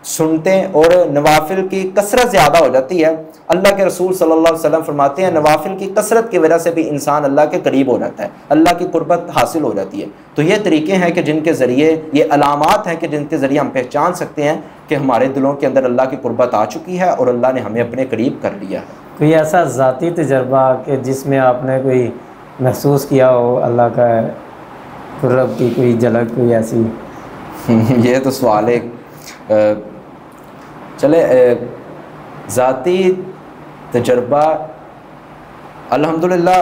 सुनते और नवाफिल की कसरत ज़्यादा हो जाती है, अल्लाह के रसूल सल्लल्लाहु अलैहि वसल्लम फरमाते हैं नवाफिल की कसरत की वजह से भी इंसान अल्लाह के करीब हो जाता है, अल्लाह की कुर्बत हासिल हो जाती है। तो ये तरीके हैं कि जिनके ज़रिए, ये अलामात हैं कि जिनके ज़रिए हम पहचान सकते हैं कि हमारे दिलों के अंदर अल्लाह की कुर्बत आ चुकी है और अल्लाह ने हमें अपने करीब कर लिया है। कोई ऐसा ज़ाती तजर्बा कि जिसमें आपने कोई महसूस किया हो अल्लाह का कुर्ब की कोई झलक, कोई ऐसी? ये तो सवाल है, चले ज़ाती तजर्बा अल्हम्दुलिल्लाह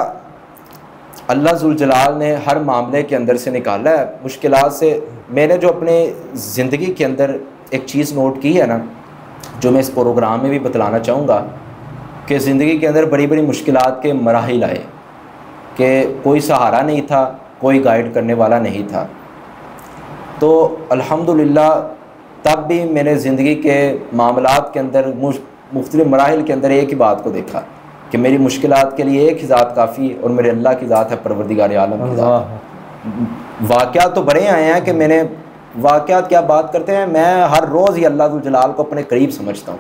अल्लाह ज़ुल जलाल ने हर मामले के अंदर से निकाला है मुश्किलात से। मैंने जो अपने ज़िंदगी के अंदर एक चीज़ नोट की है ना, जो मैं इस प्रोग्राम में भी बतलाना चाहूँगा कि ज़िंदगी के अंदर बड़ी बड़ी मुश्किलात के मराहिल आए कि कोई सहारा नहीं था, कोई गाइड करने वाला नहीं था। तो अल्हम्दुलिल्लाह तब भी मैंने ज़िंदगी के मामलात के अंदर मुख्तलिफ मराहिल के अंदर एक ही बात को देखा कि मेरी मुश्किलात के लिए एक ही ज़ात काफ़ी और मेरे अल्लाह की ज़ात है, परवरदिगार आलम की ज़ात। वाक़यात तो बड़े आए हैं कि मैंने वाक़यात क्या बात करते हैं, मैं हर रोज़ ही अल्लाह ज़ुल जलाल को अपने करीब समझता हूँ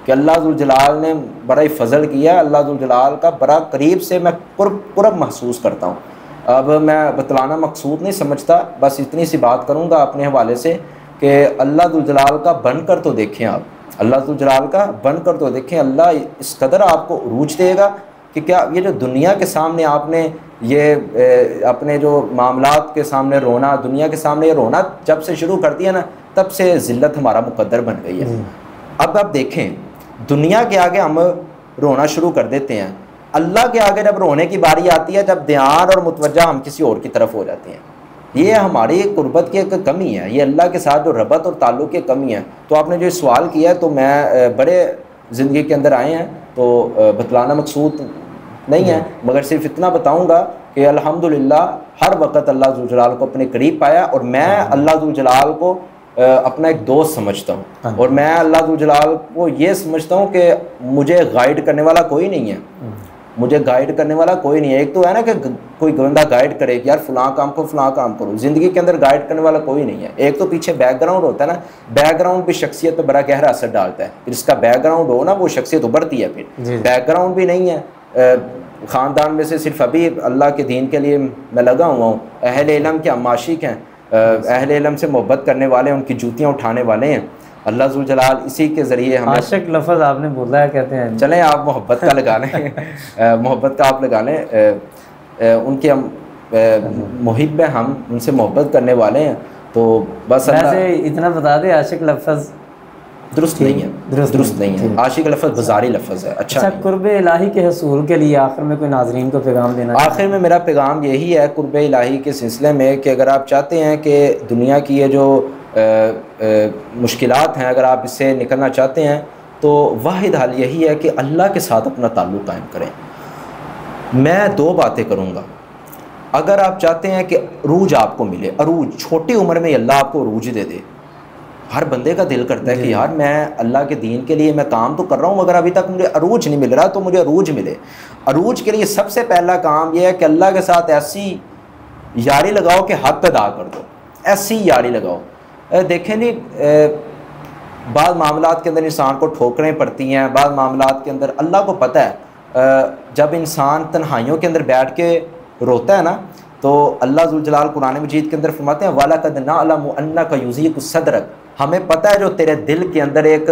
कि अल्लाह ज़ुल जलाल ने बड़ा ही फ़ज़ल किया, अल्लाह ज़ुल जलाल का बड़ा करीब से मैं कुर्ब महसूस करता हूँ। अब मैं बतलाना मकसूद नहीं समझता, बस इतनी सी बात करूँगा अपने हवाले से कि अल्लाह ज़ुल जलाल का बनकर तो देखें आप, अल्लाह ज़ुल जलाल का बनकर तो देखें। अल्लाह इस कदर आपको उरूज देगा कि क्या ये जो दुनिया के सामने आपने ये अपने जो मामलात के सामने रोना, दुनिया के सामने ये रोना जब से शुरू कर दिया ना, तब से ज़िल्लत हमारा मुकद्दर बन गई है। अब आप देखें, दुनिया के आगे हम रोना शुरू कर देते हैं, अल्लाह के आगे जब रोने की बारी आती है, जब ध्यान और मुतवज्जा हम किसी और की तरफ हो जाते हैं, ये हमारी कुर्बत की एक कमी है, ये अल्लाह के साथ जो रबत और ताल्लुक़ की कमी है। तो आपने जो सवाल किया है, तो मैं बड़े ज़िंदगी के अंदर आए हैं तो बतलाना मकसूद नहीं है, मगर सिर्फ इतना बताऊंगा कि अल्हम्दुलिल्लाह हर वक्त अल्लाह ज़ुल जलाल को अपने करीब पाया और मैं अल्लाह ज़ुल जलाल को अपना एक दोस्त समझता हूँ और मैं अल्लाह ज़ुल जलाल को ये समझता हूँ कि मुझे गाइड करने वाला कोई नहीं है, मुझे गाइड करने वाला कोई नहीं है। एक तो है ना कि कोई बंदा गाइड करे कि यार फ़लाँ काम को फ़लाँ काम करो, ज़िंदगी के अंदर गाइड करने वाला कोई नहीं है। एक तो पीछे बैकग्राउंड होता है ना, बैकग्राउंड भी शख्सियत पर बड़ा गहरा असर डालता है, जिसका बैकग्राउंड हो ना वो शख्सियत उभरती है। फिर बैकग्राउंड भी नहीं है, ख़ानदान में से सिर्फ अभी अल्लाह के दीन के लिए मैं लगा हुआ हूँ, अहले इल्म के हम आशिक हैं, अहले इल्म से मोहब्बत करने वाले, उनकी जूतियाँ उठाने वाले हैं। अल्लाह ज़ुल जलाल इसी के ज़रिए हमें, आशिक लफ्ज़ आपने बोला है, कहते हैं चलें आप मोहब्बत का लगा लें, मोहब्बत का आप लगा लें, उनके हम मुहिब हैं, हम उनसे मोहब्बत करने वाले हैं। तो बस वैसे इतना बता दें, आशिक लफ्ज़ दुरुस्त नहीं है, दुरुस्त नहीं है, आशिक लफ्ज़ बाजारी लफ्ज़ है। अच्छा कुर्ब इलाही के हसूल के लिए आखिर में कोई नाज़रीन को पैगाम देना? आखिर में मेरा पैगाम यही है कुर्ब इलाही के सिलसिले में कि अगर आप चाहते हैं कि दुनिया की ये जो मुश्किलात हैं, अगर आप इससे निकलना चाहते हैं तो वाहिद हल यही है कि अल्लाह के साथ अपना ताल्लुक़ कायम करें। मैं दो बातें करूँगा। अगर आप चाहते हैं कि अरूज आपको मिले, अरूज छोटी उम्र में अल्लाह आपको अरूज दे दे, हर बंदे का दिल करता है कि यार मैं अल्लाह के दीन के लिए मैं काम तो कर रहा हूँ मगर अभी तक मुझे अरूज नहीं मिल रहा, तो मुझे अरूज मिले। अरूज के लिए सबसे पहला काम यह है कि अल्लाह के साथ ऐसी यारी लगाओ कि हद अदा कर दो, ऐसी यारी लगाओ। देखें जी, बाद मामलात के अंदर इंसान को ठोकरें पड़ती हैं, बाद मामलात के अंदर अल्लाह को पता है जब इंसान तन्हाइयों के अंदर बैठ के रोता है ना, तो अल्लाह ज़ुल जलाल कुरान मजीद के अंदर फरमाते हैं वलक़द नअलमु अन्नका युज़ीक़ु सदरक, हमें पता है जो तेरे दिल के अंदर एक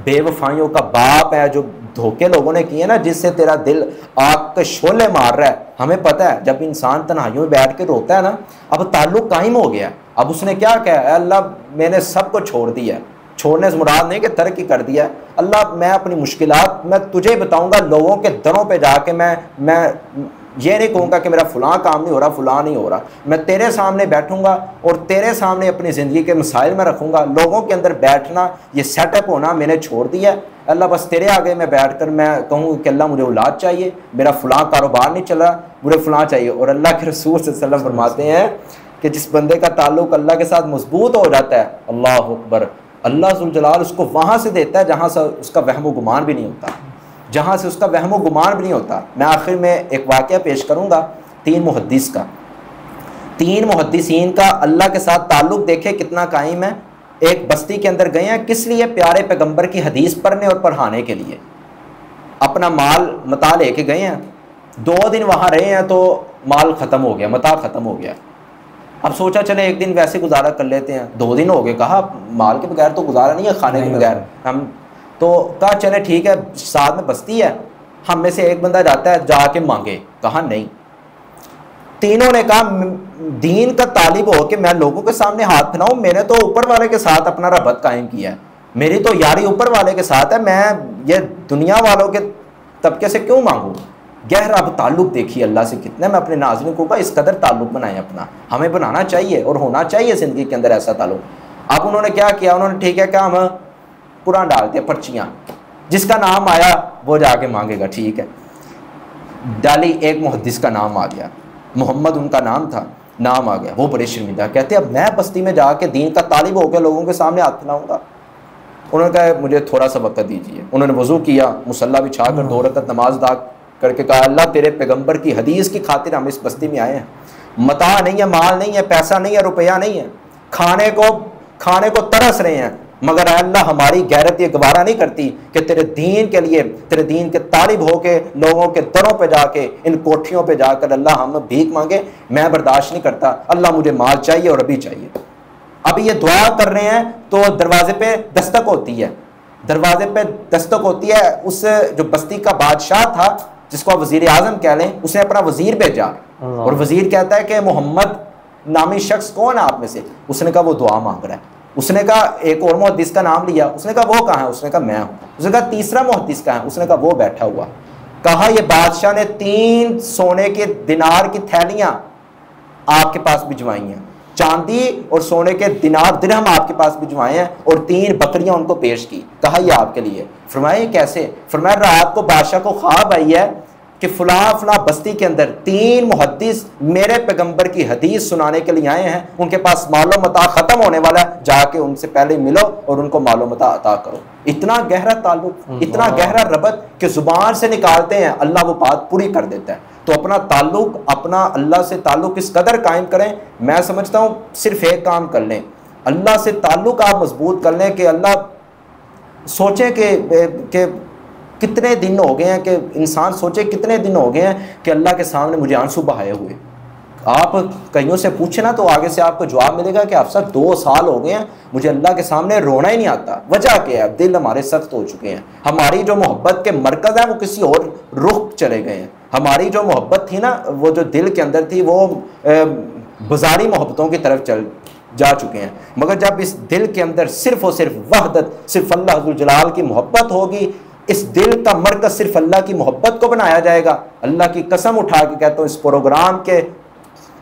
बेवफाइयों का बाप है, जो धोखे लोगों ने किए ना, जिससे तेरा दिल आग के शोले मार रहा है, हमें पता है। जब इंसान तन्हाइयों में बैठ के रोता है ना, अब ताल्लुक़ कायम हो गया, अब उसने क्या कहा, अल्लाह मैंने सब को छोड़ दिया, छोड़ने से मुराद नहीं कि तर्क ही कर दिया, अल्लाह मैं अपनी मुश्किलात मैं तुझे बताऊंगा, लोगों के दरों पे जाके मैं ये नहीं कहूँगा कि मेरा फ़लाँ काम नहीं हो रहा, फ़लाँ नहीं हो रहा, मैं तेरे सामने बैठूंगा और तेरे सामने अपनी ज़िंदगी के मसाइल में रखूँगा। लोगों के अंदर बैठना, ये सेटअप होना मैंने छोड़ दिया। अल्लाह बस तेरे आगे मैं बैठ कर मैं कहूँ कि अल्लाह मुझे औलाद चाहिए, मेरा फ़लाँ कारोबार नहीं चल रहा, मुझे फ़लाँ चाहिए। और अल्लाह के रसूल सल्लल्लाहु अलैहि वसल्लम फरमाते हैं कि जिस बंदे का ताल्लुक़ अल्लाह के साथ मजबूत हो जाता है, अल्लाह अकबर, अल्लाह ज़ुल जलाल उसको वहाँ से देता है जहाँ से उसका वहम गुमान भी नहीं होता, जहाँ से उसका वहम गुमान भी नहीं होता। मैं आखिर में एक वाक़या पेश करूँगा 3 मुहद्दिस का। 3 मुहद्दिसीन का अल्लाह के साथ ताल्लुक़ देखे कितना कायम है। एक बस्ती के अंदर गए हैं, किस लिए? प्यारे पैगंबर की हदीस पढ़ने और पढ़ाने के लिए। अपना माल मता लेके गए हैं, 2 दिन वहाँ रहे हैं तो माल ख़त्म हो गया, मता ख़त्म हो गया। अब सोचा चले एक दिन वैसे गुजारा कर लेते हैं, 2 दिन हो गए, कहा माल के बगैर तो गुजारा नहीं है, खाने के बगैर हम तो कहा चले ठीक है, साथ में बस्ती है, हम में से एक बंदा जाता है जाके मांगे। कहा नहीं। तीनों ने कहा दीन का तालिब हो कि मैं लोगों के सामने हाथ फैलाऊं, मैंने तो ऊपर वाले के साथ अपना रबत कायम किया है, मेरी तो यारी ऊपर वाले के साथ है, मैं ये दुनिया वालों के तबके से क्यों मांगूं। गहरा अब ताल्लुक़ देखिए अल्लाह से कितना। मैं अपने नाज़रीन को कहा इस कदर ताल्लुक़ बनाएं अपना, हमें बनाना चाहिए और होना चाहिए ज़िंदगी के अंदर ऐसा ताल्लुक़। अब उन्होंने क्या किया, उन्होंने ठीक है क्या हम कुरान डालते हैं, पर्चियाँ, जिसका नाम आया वो जाके मांगेगा, ठीक है। डाली, एक मुहद्दिस का नाम आ गया, मोहम्मद उनका नाम था, नाम आ गया, वो बड़े शर्मिंदा, कहते अब मैं बस्ती में जाके दीन का तालिब होकर लोगों के सामने हाथ फैलाऊंगा। उन्होंने कहा मुझे थोड़ा सा वक्त दीजिए। उन्होंने वज़ू किया, मुसल्ला बिछा कर 2 रकअत नमाज अदा करके कहा अल्लाह तेरे पैगंबर की हदीस की खातिर हम इस बस्ती में आए हैं, मता नहीं है, माल नहीं है, पैसा नहीं है, रुपया नहीं है, खाने को तरस रहे हैं, मगर अल्लाह हमारी गैरत ये गवारा नहीं करती कि तेरे दीन के लिए, तेरे दीन के तालिब होके लोगों के दरों पे जाके, इन कोठियों पे जाकर अल्लाह हम भीख मांगे, मैं बर्दाश्त नहीं करता, अल्लाह मुझे माल चाहिए और अभी चाहिए। अभी ये दुआ कर रहे हैं तो दरवाजे पे दस्तक होती है, दरवाजे पे दस्तक होती है। उस जो बस्ती का बादशाह था, जिसको आप वजीर आजम कह लें, उसने अपना वजीर भेजा और वजीर कहता है कि मोहम्मद नामी शख्स कौन है आप में से? उसने कहा वो दुआ मांग रहा है। उसने कहा एक और मुहद्दिस का नाम लिया, उसने कहा वो कहाँ है? उसने कहा मैं हूँ। उसने कहा तीसरा मुहद्दिस कहाँ है? उसने कहा वो बैठा हुआ। कहा ये बादशाह ने 3 सोने के दिनार की थैलियां आपके पास भिजवाई हैं, चांदी और सोने के दिनार दिरहम आपके पास भिजवाए हैं और 3 बकरियां उनको पेश की। कहा ये आपके लिए। फरमाया कैसे? फरमाया रात को बादशाह को ख्वाब आई है कि फला बस्ती के अंदर 3 मुहद्दिस मेरे पैगंबर की हदीस सुनाने के लिए आए हैं, उनके पास मालो मता खत्म होने वाला है, जाके उनसे पहले मिलो और उनको मालो मता अता करो। इतना गहरा ताल्लुक, इतना गहरा रबत कि जुबान से निकालते हैं अल्लाह वो बात पूरी कर देता है। तो अपना ताल्लुक, अपना अल्लाह से ताल्लुक इस कदर कायम करें। मैं समझता हूँ सिर्फ एक काम कर लें, अल्लाह से ताल्लुक आप मजबूत कर लें कि अल्लाह सोचें कि कितने दिन हो गए हैं, कि इंसान सोचे कितने दिन हो गए हैं कि अल्लाह के सामने मुझे आंसू बहाए हुए। आप कईयों से पूछे ना तो आगे से आपको जवाब मिलेगा कि आप सब 2 साल हो गए हैं मुझे अल्लाह के सामने रोना ही नहीं आता। वजह क्या है? दिल हमारे सख्त हो चुके हैं, हमारी जो मोहब्बत के मरकज़ है वो किसी और रुख चले गए हैं। हमारी जो मोहब्बत थी ना, वो जो दिल के अंदर थी, वो बाजारी मोहब्बतों की तरफ जा चुके हैं। मगर जब इस दिल के अंदर सिर्फ और सिर्फ वहदत, सिर्फ अल्लाह जुल जलाल की मोहब्बत होगी, इस दिल का मरकज सिर्फ अल्लाह की मोहब्बत को बनाया जाएगा। अल्लाह की कसम उठा के कहता हूँ, इस प्रोग्राम के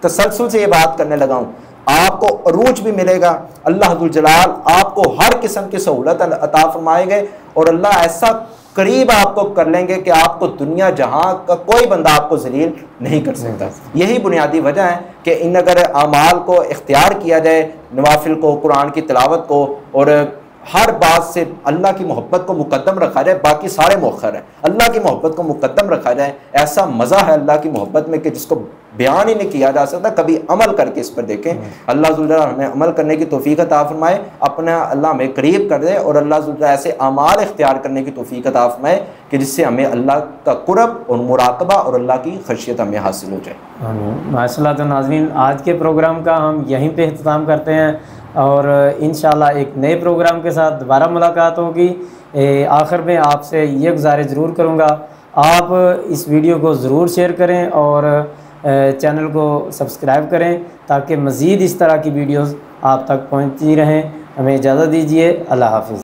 तसलसल से ये बात करने लगा हूँ, आपको अरूज भी मिलेगा। अल्लाह जुल जलाल आपको हर किस्म की सहूलत अता फरमाएंगे और अल्लाह ऐसा करीब आपको कर लेंगे कि आपको दुनिया जहां का कोई बंदा आपको जलील नहीं कर सकता। यही बुनियादी वजह है कि इन अगर अमाल को इख्तियार किया जाए, नवाफिल को, कुरान की तिलावत को, और हर बात से अल्लाह की मोहब्बत को मुकद्दम रखा जाए, बाकी सारे मौखर है, अल्लाह की मोहब्बत को मुकद्दम रखा जाए। ऐसा मज़ा है अल्लाह की मोहब्बत में कि जिसको बयान ही नहीं किया जा सकता। कभी अमल करके इस पर देखें। अल्लाह ज़ुल जलाल हमें अमल करने की तौफीक अता फरमाए, अपना अल्लाह हमें करीब कर दे और अल्लाह ज़ुल जलाल ऐसे अमाल इख्तियार करने की तौफीक अता फरमाए कि जिससे हमें अल्लाह का कुर्ब और मुराकबा और अल्लाह की खशियत हमें हासिल हो जाए। माशाअल्लाह। तो नाज़रीन, आज के प्रोग्राम का हम यहीं पे इख्तिताम करते हैं और इंशाअल्लाह एक नए प्रोग्राम के साथ दोबारा मुलाकात होगी। आखिर में आपसे ये गुजारिश ज़रूर करूँगा, आप इस वीडियो को ज़रूर शेयर करें और चैनल को सब्सक्राइब करें ताकि मज़ीद इस तरह की वीडियोस आप तक पहुंचती रहें। हमें इजाज़त दीजिए। अल्लाह हाफ़िज़।